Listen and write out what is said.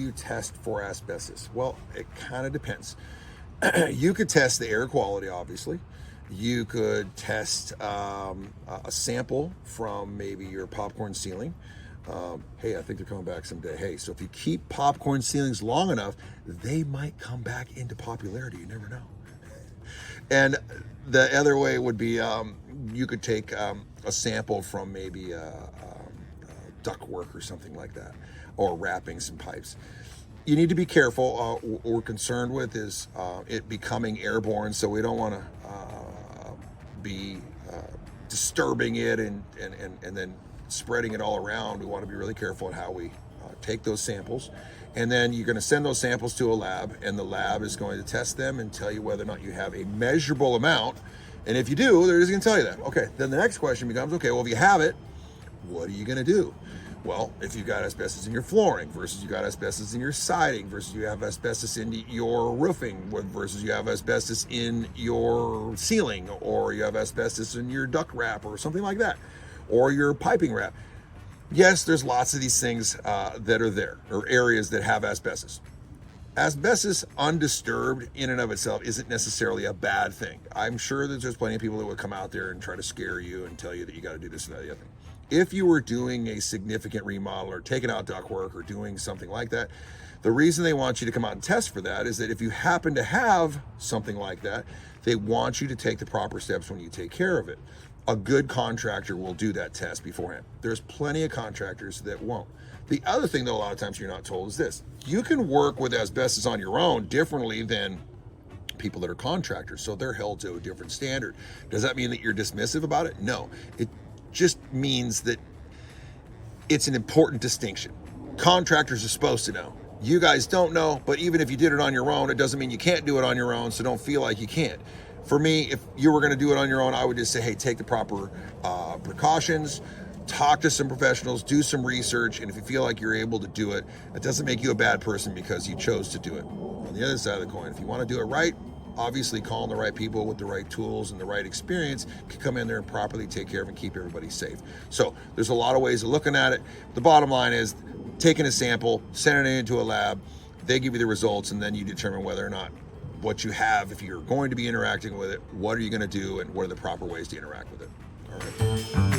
you test for asbestos? Well, it kind of depends. You could test the air quality, obviously. You could test a sample from maybe your popcorn ceiling. Hey, I think they're coming back someday. Hey, so if you keep popcorn ceilings long enough, they might come back into popularity. You never know. And the other way would be you could take a sample from maybe ductwork or something like that, or wrapping some pipes. You need to be careful. What we're concerned with is it becoming airborne, so we don't want to be disturbing it and then spreading it all around. We want to be really careful in how we take those samples. And then you're going to send those samples to a lab, and the lab is going to test them and tell you whether or not you have a measurable amount. And if you do, they're just going to tell you that. Okay, then the next question becomes, okay, well, if you have it, what are you going to do? Well, if you've got asbestos in your flooring versus you got asbestos in your siding versus you have asbestos in your roofing versus you have asbestos in your ceiling, or you have asbestos in your duct wrap or something like that, or your piping wrap. Yes, there's lots of these things that are there, or areas that have asbestos. Asbestos undisturbed in and of itself isn't necessarily a bad thing. I'm sure that there's plenty of people that would come out there and try to scare you and tell you that you got to do this and that and the other thing. If you were doing a significant remodel or taking out ductwork or doing something like that, the reason they want you to come out and test for that is that if you happen to have something like that, they want you to take the proper steps when you take care of it. A good contractor will do that test beforehand. There's plenty of contractors that won't. The other thing, though, a lot of times you're not told is this: you can work with asbestos on your own differently than people that are contractors, so they're held to a different standard. Does that mean that you're dismissive about it? No. It just means that it's an important distinction. Contractors are supposed to know. You guys don't know, but even if you did it on your own, it doesn't mean you can't do it on your own, so don't feel like you can't. For me, if you were going to do it on your own, I would just say, hey, take the proper precautions, talk to some professionals, do some research, and if you feel like you're able to do it, it doesn't make you a bad person because you chose to do it. On the other side of the coin, if you want to do it right, obviously calling the right people with the right tools and the right experience can come in there and properly take care of and keep everybody safe. So there's a lot of ways of looking at it. The bottom line is taking a sample, sending it into a lab, they give you the results, and then you determine whether or not what you have, if you're going to be interacting with it, what are you going to do, and what are the proper ways to interact with it. All right.